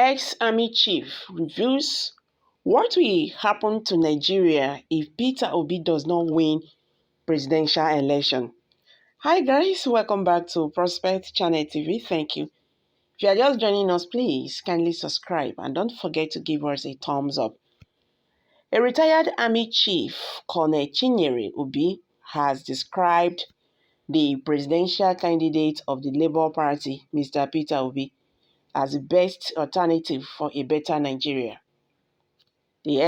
Ex-army chief reveals what will happen to Nigeria if Peter Obi does not win presidential election. Hi guys, welcome back to Prospect Channel TV. Thank you. If you are just joining us, please kindly subscribe and don't forget to give us a thumbs up. A retired army chief, Colonel Chinyere Obi, has described the presidential candidate of the Labour Party, Mr. Peter Obi, as the best alternative for a better Nigeria. The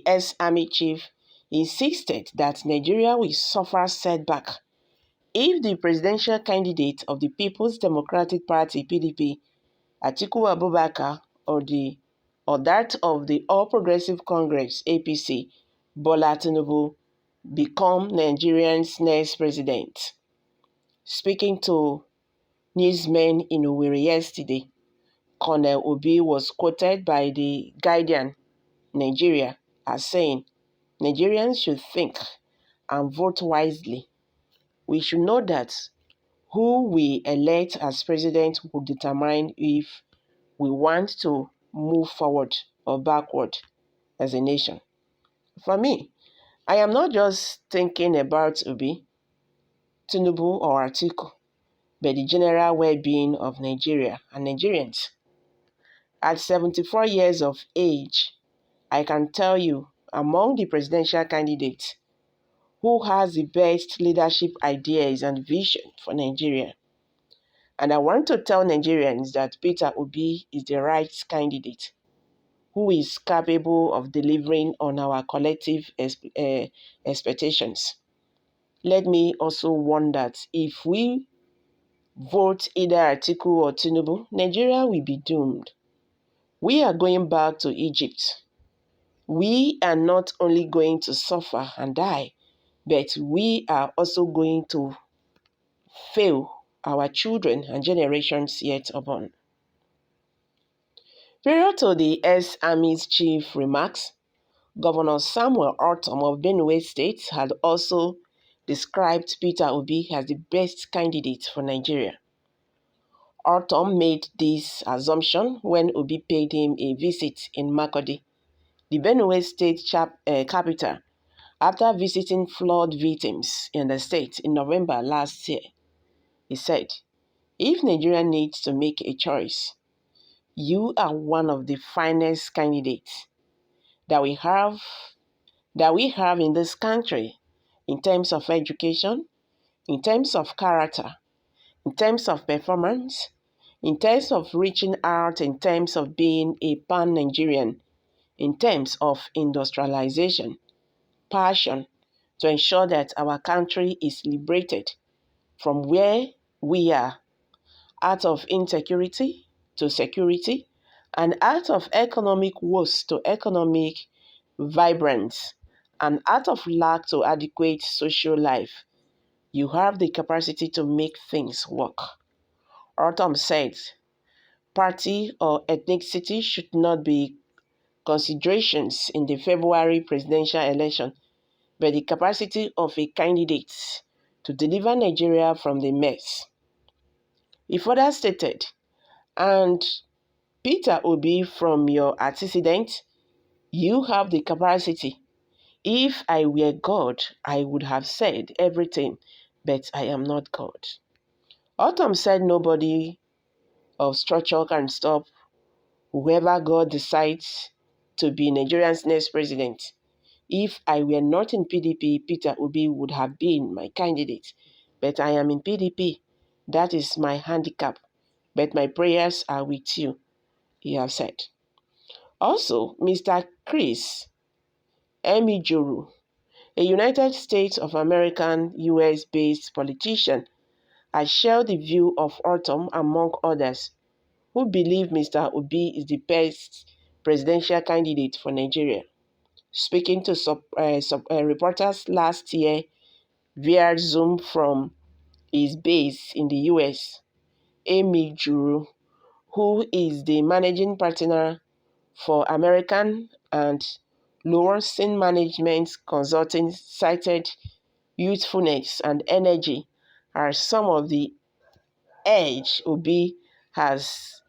ex-army chief, insisted that Nigeria will suffer setback if the presidential candidate of the People's Democratic Party (PDP), Atiku Abubakar, or that of the All Progressive Congress (APC), Bola Tinubu, become Nigeria's next president. Speaking to newsmen in Owerri yesterday, Colonel Obi was quoted by The Guardian Nigeria as saying, "Nigerians should think and vote wisely. We should know that who we elect as president will determine if we want to move forward or backward as a nation." For me, I am not just thinking about Obi, Tinubu or Atiku, but the general well-being of Nigeria and Nigerians. At 74 years of age, I can tell you, among the presidential candidates, who has the best leadership ideas and vision for Nigeria. And I want to tell Nigerians that Peter Obi is the right candidate, who is capable of delivering on our collective expectations. Let me also warn that if we vote either Atiku or Tinubu, Nigeria will be doomed. We are going back to Egypt. We are not only going to suffer and die, but we are also going to fail our children and generations yet unborn. Prior to the ex-army's chief remarks, Governor Samuel Ortom of Benue State had also described Peter Obi as the best candidate for Nigeria. Ortom made this assumption when Obi paid him a visit in Makurdi, the Benue State capital, after visiting flood victims in the state in November last year. He said, "If Nigeria needs to make a choice, you are one of the finest candidates that we have in this country in terms of education, in terms of character, in terms of performance, in terms of reaching out, in terms of being a pan-Nigerian, in terms of industrialization, passion to ensure that our country is liberated from where we are, out of insecurity to security, and out of economic woes to economic vibrance, and out of lack to adequate social life. You have the capacity to make things work." Ortom said, "Party or ethnicity should not be considerations in the February presidential election, but the capacity of a candidate to deliver Nigeria from the mess." He further stated, "And Peter Obi, from your antecedent, you have the capacity. If I were God, I would have said everything, but I am not God." Ortom said nobody of structure can stop whoever God decides to be Nigeria's next president. If I were not in PDP, Peter Obi would have been my candidate. But I am in PDP. That is my handicap. But my prayers are with you, he has said. Also, Mr. Chris Emijuru, a United States of American US-based politician, has shared the view of Ortom, among others, who believe Mr. Obi is the best presidential candidate for Nigeria. Speaking to reporters last year via Zoom from his base in the US, Emijuru, who is the managing partner for American and Lawson Management Consulting, cited youthfulness and energy are some of the edge Obi has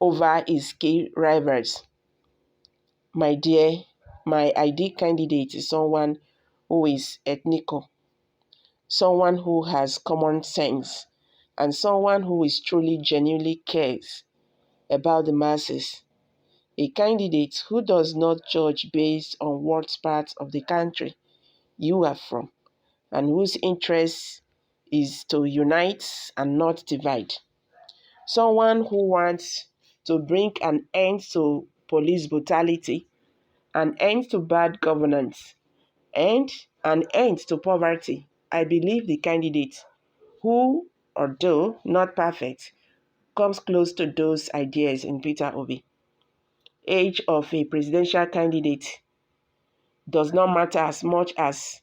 over his key rivals. My dear, my ideal candidate is someone who is ethnical, someone who has common sense, and someone who is truly genuinely cares about the masses. A candidate who does not judge based on what part of the country you are from, and whose interest is to unite and not divide. Someone who wants to bring an end to police brutality, an end to bad governance, and an end to poverty. I believe the candidate who, although not perfect, comes close to those ideas in Peter Obi. Age of a presidential candidate does not matter as much as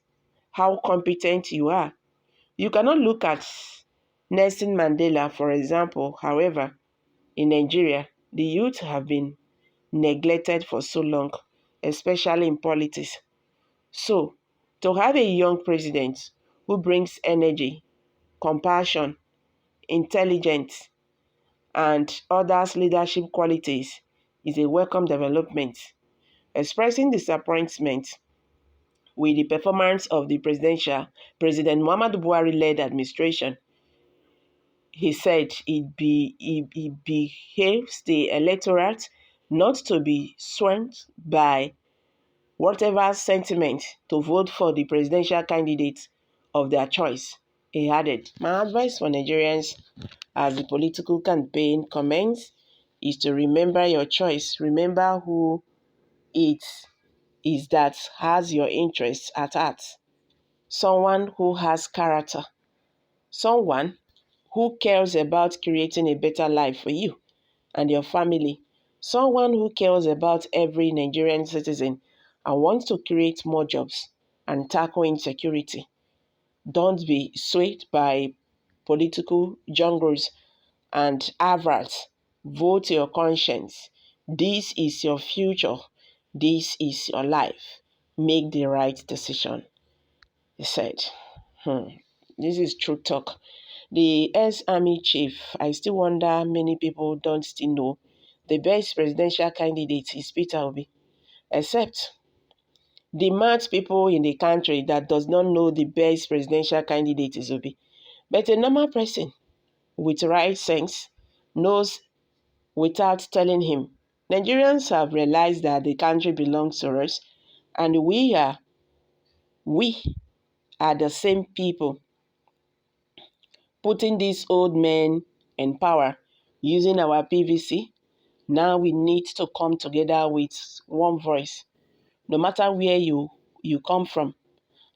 how competent you are. You cannot look at Nelson Mandela, for example. However, in Nigeria, the youth have been neglected for so long, especially in politics. So, to have a young president who brings energy, compassion, intelligence, and others leadership qualities is a welcome development. Expressing disappointment with the performance of the President Muhammadu Buhari-led administration, he said he behaves the electorate not to be swayed by whatever sentiment to vote for the presidential candidate of their choice. He added, "My advice for Nigerians as the political campaign commences is to remember your choice. Remember who it is that has your interests at heart. Someone who has character. Someone who cares about creating a better life for you and your family. Someone who cares about every Nigerian citizen and wants to create more jobs and tackle insecurity. Don't be swayed by political jungles and averts. Vote your conscience. This is your future. This is your life. Make the right decision," he said. This is true talk. The ex-army chief, I still wonder many people don't still know the best presidential candidate is Peter Obi, except the mad people in the country that does not know the best presidential candidate is Obi. But a normal person with right sense knows without telling him. Nigerians have realized that the country belongs to us, and we are the same people putting these old men in power using our PVC. Now we need to come together with one voice. No matter where you come from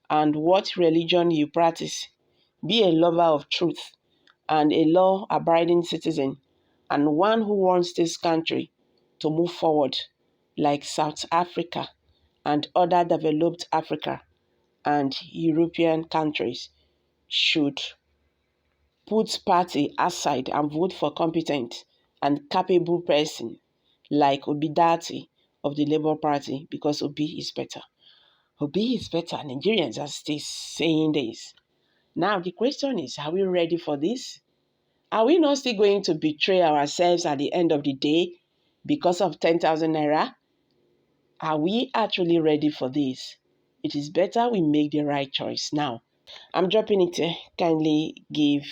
and what religion you practice, be a lover of truth and a law-abiding citizen, and one who wants this country to move forward like South Africa and other developed Africa and European countries should put party aside and vote for competent and capable person like Obi Dati of the Labour Party, because Obi is better. Obi is better. Nigerians are still saying this. Now the question is, are we ready for this? Are we not still going to betray ourselves at the end of the day because of 10,000 naira? Are we actually ready for this? It is better we make the right choice now. I'm dropping it. Kindly give